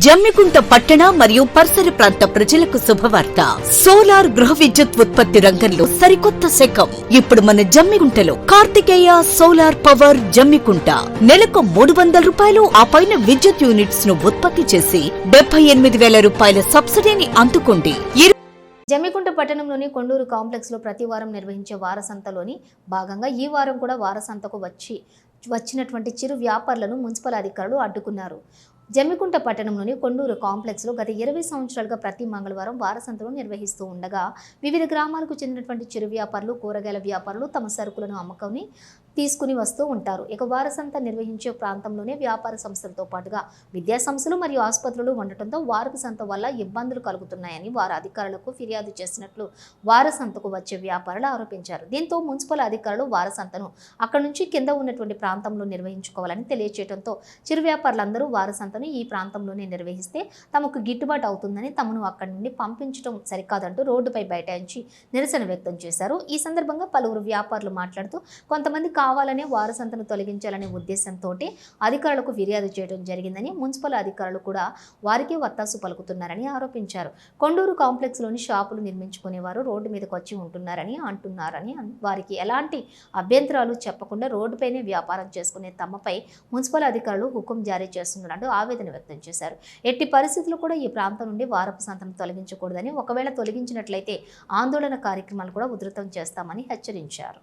జమ్మికుంట పట్టణ మరియు పరిసర ప్రాంత ప్రజలకు శుభవార్త. సోలార్ గృహ విద్యుత్ ఉత్పత్తి రంగంలో సరికొత్త శకం. ఇప్పుడు మన జమ్మికుంటలో కార్తికేయ సోలార్ పవర్ జమ్మికుంట నెలకు 300 రూపాయలు ఆ పైన విద్యుత్ యూనిట్స్ ను ఉత్పత్తి చేసి 78,000 రూపాయల సబ్సిడీని అందుకోండి. జమ్మికుంట పట్టణంలోని కొండూరు కాంప్లెక్స్ లో ప్రతి వారం నిర్వహించే వారసంతలోని భాగంగా ఈ వారం కూడా వారసంతకు వచ్చినటువంటి చిరు వ్యాపారులను మున్సిపల్ అధికారులు అడ్డుకున్నారు. జమ్మికుంట పట్టణంలోని కొండూరు కాంప్లెక్స్లో గత 20 సంవత్సరాలుగా ప్రతి మంగళవారం వారసంతను నిర్వహిస్తూ ఉండగా వివిధ గ్రామాలకు చెందినటువంటి చిరు వ్యాపారులు, కూరగాయల వ్యాపారులు తమ సరుకులను అమ్మకాన్ని తీసుకుని వస్తూ ఉంటారు. ఇక వారసంత నిర్వహించే ప్రాంతంలోనే వ్యాపార సంస్థలతో పాటుగా విద్యా సంస్థలు మరియు ఆసుపత్రులు ఉండటంతో వారసంత వల్ల ఇబ్బందులు కలుగుతున్నాయని వారు అధికారులకు ఫిర్యాదు చేసినట్లు వారసంతకు వచ్చే వ్యాపారులు ఆరోపించారు. దీంతో మున్సిపల్ అధికారులు వారసంతను అక్కడి నుంచి కింద ఉన్నటువంటి ప్రాంతంలో నిర్వహించుకోవాలని తెలియజేయడంతో చిరు వ్యాపారులందరూ వారసంత ఈ ప్రాంతంలోనే నిర్వహిస్తే తమకు గిట్టుబాటు అవుతుందని తమను అక్కడి నుండి పంపించడం సరికాదంటూ రోడ్డుపై బైఠాయించి నిరసన వ్యక్తం చేశారు. ఈ సందర్భంగా పలువురు వ్యాపారులు మాట్లాడుతూ కొంతమంది కావాలనే వారసంతను తొలగించాలనే ఉద్దేశంతో అధికారులకు ఫిర్యాదు చేయడం జరిగిందని, మున్సిపల్ అధికారులు కూడా వారికి వత్తాసు పలుకుతున్నారని ఆరోపించారు. కొండూరు కాంప్లెక్స్ లోని షాపులు నిర్మించుకునేవారు రోడ్డు మీదకి వచ్చి అంటున్నారని వారికి ఎలాంటి అభ్యంతరాలు చెప్పకుండా రోడ్డుపైనే వ్యాపారం చేసుకునే తమపై మున్సిపల్ అధికారులు హుకుం జారీ చేస్తున్నట్టు ఆవేదన వ్యక్తం చేశారు. ఎట్టి పరిస్థితుల్లో కూడా ఈ ప్రాంతం నుండి వారపు సంతను తొలగించకూడదని, ఒకవేళ తొలగించినట్లయితే ఆందోళన కార్యక్రమాలు కూడా ఉధృతం చేస్తామని హెచ్చరించారు.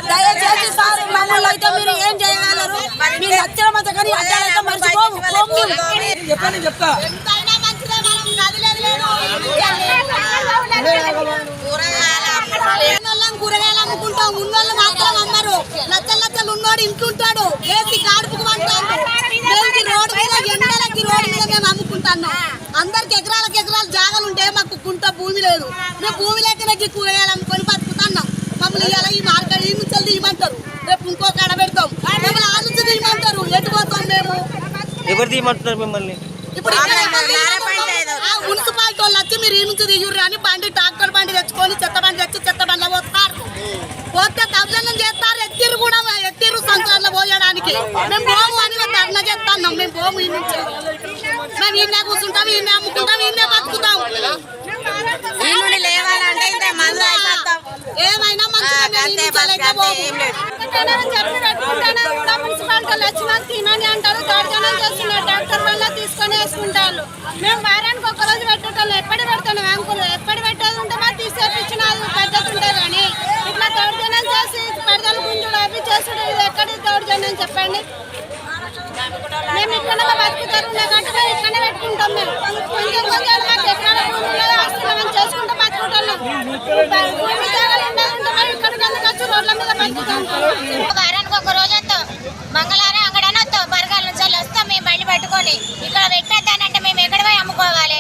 దయచేసి సార్ మమ్మల్ని అయితే మీరు ఏం చేయగలరు? మీరు నచ్చిన మంచి కానీ అడ్డాలైతే మర్చిపోము. కూరగాయలు అమ్ముకుంటాం, ఉన్నోళ్ళు మాత్రం అమ్మరు. లచ్చలు ఉన్నోడు ఇంటుంటాడు, వేసి గాడుపుకు పంటాడు. రోడ్డు మీద ఎండలకి రోడ్డు మీద మేము అమ్ముకుంటాను. అందరికి ఎకరాలకు జాగాలు ఉంటే మాకు కుంట భూమి లేదు. మేము భూమి లేకనే కూరగాయలు అమ్ముకొని బతుకుతున్నాం. మమ్మల్ని ఇలా ఈ మార్కెట్ ఈ నుంచి తీయమంటారు, రేపు ఇంకో కాడ పెడతాం. మమ్మల్ని ఆ నుంచి తీయమంటారు, ఎటు పోతాం మేము? ఎవరు తీయమంటున్నారు మిమ్మల్ని? ఇప్పుడు మున్సిపాలిటీ వాళ్ళు వచ్చి మీరు ఈ నుంచి దిగురు అని బండి ట్రాక్టర్ బండి తెచ్చుకొని చెత్త బండి తెచ్చి చెత్త బండ్లో పోతారు. పోతే కబ్జనం చేస్తారు, ఎత్తిరు సంచారంలో పోయడానికి. మేము పోము అని ధర్నా చేస్తున్నాం. మేము పోము ఈ నుంచి, మేము ఈయనే కూర్చుంటాం, ఈయనే అమ్ముకుంటాం, ఈయనే బతుకుతాం. ఏమైనా మున్సిపాలిటీ వచ్చి మాకు తినని అంటారు, దర్శనం చేస్తున్నారు. డాక్టర్ వల్ల తీసుకొని వేసుకుంటారు. మేము వారానికి ఒక రోజు పెట్టేటోళ్ళు ఎప్పటి పెడతాను అంకులు, ఎప్పటి పెట్టేది ఉంటే మాకు తీసేపించిన పద్ధతి ఉంటుంది. కానీ ఇట్లా దౌర్జన్యం చేసి పెడతల గుంజుడు అవి చేసుడు, ఇది ఎక్కడి దౌర్జన్యం చెప్పండి? మేము ఇక్కడ బతుకుతారు కాబట్టి మేము ఇక్కడనే పెట్టుకుంటాం. మేము కొంచెం కొంచెం మాకు ఎక్కడ వస్తున్నామని చేసుకుంటాం బతుకుంటాం. వారానికి ఒక రోజు వస్తాం, మంగళవారం అక్కడ వస్తాం, బరగాల నుంచి వస్తాం. మేము బండి పట్టుకొని ఇక్కడ పెట్టేద్దానంటే మేము ఎక్కడ పోయి అమ్ముకోవాలి?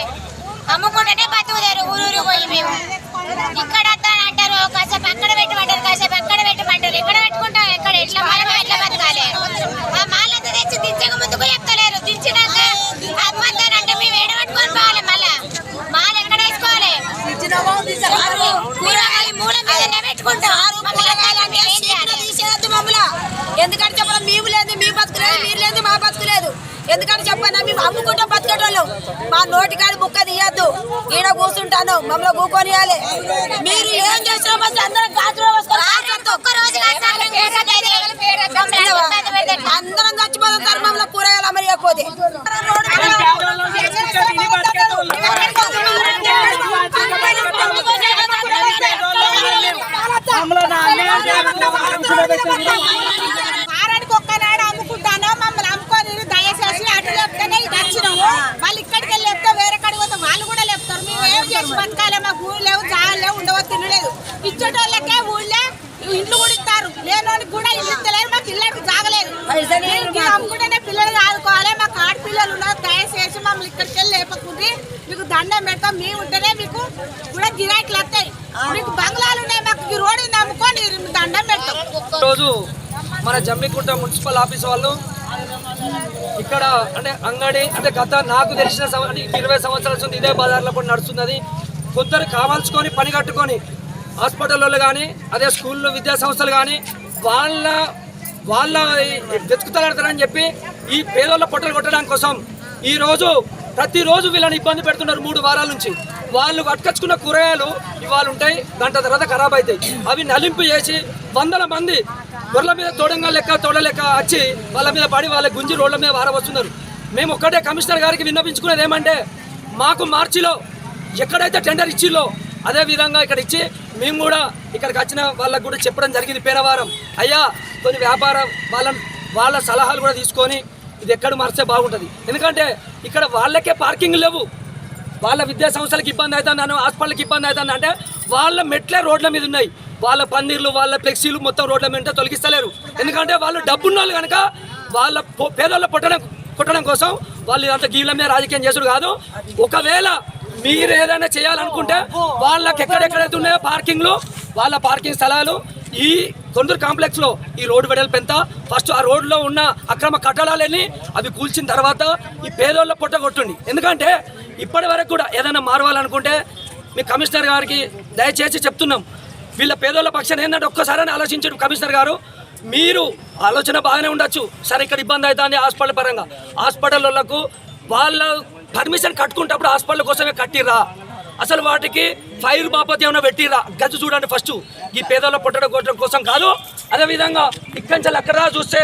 అమ్ముకుంటేనే బతుకుతారు ఊరూరు పోయి. మేము ఇక్కడ వస్తానంటారు, కాసేపు అక్కడ పెట్టమంటారు, కాసేపు అక్కడ పెట్టమంటారు. ఇక్కడ పెట్టుకుంటాం, ఎక్కడ ఎట్లా మాలమే ఎట్లా బతకాలి? ఆ మాలంతా తెచ్చి దించక ముందుకు చెప్తలేరు. దించినాక అమ్మంటారంటే మేము ఏడ పట్టుకొని పోవాలి? మళ్ళా మాల ఎక్కడ వేసుకోవాలి? కూరగాయలు మూల మీదనే పెట్టుకుంటాం. ఎందుకంటే చెప్పాలి, మేము లేదు మీ బతుకులేదు, మీరు లేదు మా బతుకులేదు. ఎందుకంటే చెప్పాను, మేము అమ్ముకుంటే బతికేటోళ్ళు. మా నోటికాడి బుక్క తీయద్దు, ఈడ కూర్చుంటాను, మమ్మల్ని కూకొనియాలి. మీరు ఏం చేసినా అందరం గాజులో అందరం చచ్చిపోతాం సార్. మమ్మల్ని కూరగాయలు అమరియకపోతే వారానికి ఒక్కనాడు అమ్ముకుంటాను. మమ్మల్ని అమ్ముకొని దయచేసి అటు లేపుతానే ఇది వచ్చినాము. వాళ్ళు ఇక్కడికి వెళ్ళి లేపుతా వేరే కాడికి పోతే వాళ్ళు కూడా లేపుతారు. మేము ఏం చేసి బతకాలి? మాకు ఊళ్ళు లేవు, జాగాలు లేవు, ఉండవు, తినలేదు. ఇచ్చేటోళ్ళకే ఊళ్ళే ఇండ్లు కూడా ఇస్తారు, లేనోనికి కూడా ఇల్లు ఇస్తలేరు. మాకు ఇళ్ళకి జాగలేదు. అమ్ముకుంటేనే పిల్లలు ఆదుకోవాలి. మాకు ఆడపిల్లలు ఉన్నారు, దయచేసి మమ్మల్ని ఇక్కడికి వెళ్ళి లేపకుంటే మీకు దండం పెడతాం. మేము ఉంటేనే మీకు కూడా గిరాకీలు వస్తాయి. మీకు బంగ్లాలు ఉన్నాయి, మాకు ఈరోజు మన జమ్మికుంట మున్సిపల్ ఆఫీస్ వాళ్ళు ఇక్కడ అంటే అంగడి అంటే గత నాకు తెలిసిన 20 సంవత్సరాల నుంచి ఇదే బజార్లో కూడా నడుస్తున్నది. కొందరు కావాల్సుకొని పని కట్టుకొని హాస్పిటల్లో కానీ అదే స్కూల్లో విద్యా సంస్థలు కానీ వాళ్ళ వెతుకుతారని చెప్పి ఈ పేదోళ్ళ పొట్టలు కొట్టడానికి కోసం ఈరోజు ప్రతిరోజు వీళ్ళని ఇబ్బంది పెడుతున్నారు. 3 వారాల నుంచి వాళ్ళు పట్టుకొచ్చుకున్న కూరగాయలు ఇవాళ ఉంటాయి, గంట తర్వాత ఖరాబ్ అవుతాయి. అవి నలింపు చేసి వందల మంది గొర్రెల మీద తోడలెక్క వచ్చి వాళ్ళ మీద పడి వాళ్ళ గుంజి రోడ్ల మీద వారవస్తున్నారు. మేము ఒక్కటే కమిషనర్ గారికి విన్నపించుకునేది ఏమంటే మాకు మార్చిలో ఎక్కడైతే టెండర్ ఇచ్చిల్లో అదే విధంగా ఇక్కడ ఇచ్చి మేము కూడా ఇక్కడికి వచ్చిన వాళ్ళకు కూడా చెప్పడం జరిగింది. పేరవారం అయ్యా కొన్ని వ్యాపారం వాళ్ళ సలహాలు కూడా తీసుకొని ఇది ఎక్కడ మార్చే బాగుంటుంది. ఎందుకంటే ఇక్కడ వాళ్ళకే పార్కింగ్ లేవు, వాళ్ళ విద్యా సంస్థలకు ఇబ్బంది అవుతుందను, హాస్పిటల్కి ఇబ్బంది అవుతుంది అంటే వాళ్ళ మెట్లే రోడ్ల మీద ఉన్నాయి. వాళ్ళ పన్నీర్లు వాళ్ళ ఫ్లెక్సీలు మొత్తం రోడ్ల మీద తొలగిస్తలేరు. ఎందుకంటే వాళ్ళు డబ్బున్న వాళ్ళు కనుక వాళ్ళ పేదోళ్ళ కొట్టడం కోసం వాళ్ళు ఇదంతా గీళ్ళ మీద రాజకీయం చేసుడు కాదు. ఒకవేళ మీరు ఏదైనా చేయాలనుకుంటే వాళ్ళకి ఎక్కడెక్కడైతే ఉన్నాయో పార్కింగ్లు వాళ్ళ పార్కింగ్ స్థలాలు ఈ కొందరు కాంప్లెక్స్లో ఈ రోడ్డు వెడల్పు ఎంత ఫస్ట్ ఆ రోడ్లో ఉన్న అక్రమ కట్టడాలన్నీ అవి కూల్చిన తర్వాత ఈ పేదోళ్ళ పొట్ట కొట్టుండి. ఎందుకంటే ఇప్పటి వరకు కూడా ఏదైనా మారవాలనుకుంటే మీ కమిషనర్ గారికి దయచేసి చెప్తున్నాం, వీళ్ళ పేదోళ్ళ పక్షాన్ని ఏంటంటే ఒక్కసారి ఆలోచించండి కమిషనర్ గారు. మీరు ఆలోచన బాగానే ఉండొచ్చు, సరే ఇక్కడ ఇబ్బంది అవుతుంది హాస్పిటల్ పరంగా, హాస్పిటల్ వాళ్ళకు వాళ్ళ పర్మిషన్ కట్టుకుంటప్పుడు హాస్పిటల్ కోసమే కట్టిర్రా, అసలు వాటికి ఫైర్ బాపతి ఏమైనా పెట్టిర్రా గజు చూడండి ఫస్ట్. ఈ పేదోళ్ళ పొట్టడం కొట్టడం కోసం కాదు. అదేవిధంగా ఇక్కడి నుంచి అక్కడ చూస్తే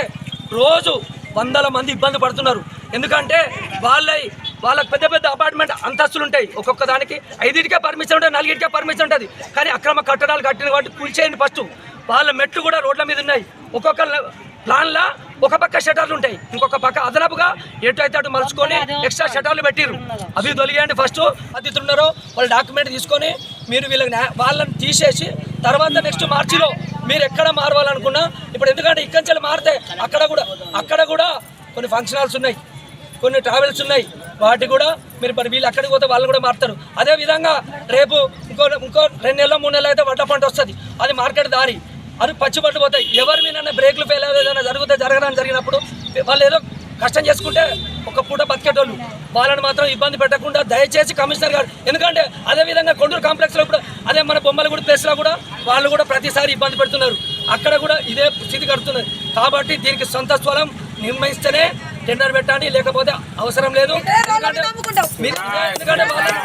రోజు వందల మంది ఇబ్బంది పడుతున్నారు. ఎందుకంటే వాళ్ళకి పెద్ద పెద్ద అపార్ట్మెంట్ అంతస్తులు ఉంటాయి, ఒక్కొక్క దానికి 5కే పర్మిషన్ ఉంటుంది, 4కే పర్మిషన్ ఉంటుంది. కానీ అక్రమ కట్టడాలు కట్టిన వాటి కూల్చేయండి ఫస్ట్. వాళ్ళ మెట్లు కూడా రోడ్ల మీద ఉన్నాయి. ఒక్కొక్క ప్లాన్లా ఒక పక్క షటర్లు ఉంటాయి, ఇంకొక పక్క అదనపుగా ఎటు అయితే అటు మలుచుకొని ఎక్స్ట్రా షటర్లు పెట్టిర్రు. అవి తొలిగేయండి ఫస్ట్. అతిథులున్నారో వాళ్ళ డాక్యుమెంట్ తీసుకొని మీరు వాళ్ళని తీసేసి తర్వాత నెక్స్ట్ మార్చిలో మీరు ఎక్కడ మారవాలనుకున్నా ఇప్పుడు ఎందుకంటే ఇక్కడి నుంచి మారితే అక్కడ కూడా కొన్ని ఫంక్షన్ హాల్స్ ఉన్నాయి, కొన్ని ట్రావెల్స్ ఉన్నాయి, వాటి కూడా మీరు మరి వీళ్ళు అక్కడికి పోతే వాళ్ళు కూడా మారుతారు. అదేవిధంగా రేపు ఇంకో 2 నెలలు 3 నెలలు అయితే వడ్ల పంట వస్తుంది, అది మార్కెట్ దారి, అది పచ్చిబట్టు పోతాయి. ఎవరి మీద బ్రేక్లు ఫెయిల్ ఏదైనా జరిగినప్పుడు వాళ్ళు ఏదో కష్టం చేసుకుంటే ఒక పూట బతికేటోళ్ళు, వాళ్ళని మాత్రం ఇబ్బంది పెట్టకుండా దయచేసి కమిషనర్ గారు. ఎందుకంటే అదేవిధంగా కొండూరు కాంప్లెక్స్లో ఇప్పుడు అదే మన బొమ్మలగూడ ప్లేస్లో కూడా వాళ్ళు కూడా ప్రతిసారి ఇబ్బంది పెడుతున్నారు, అక్కడ కూడా ఇదే స్థితి కడుతున్నారు. కాబట్టి దీనికి సొంత స్థలం నిర్ణయిస్తేనే టెండర్ పెట్టండి, లేకపోతే అవసరం లేదు. ఎందుకంటే వాళ్ళని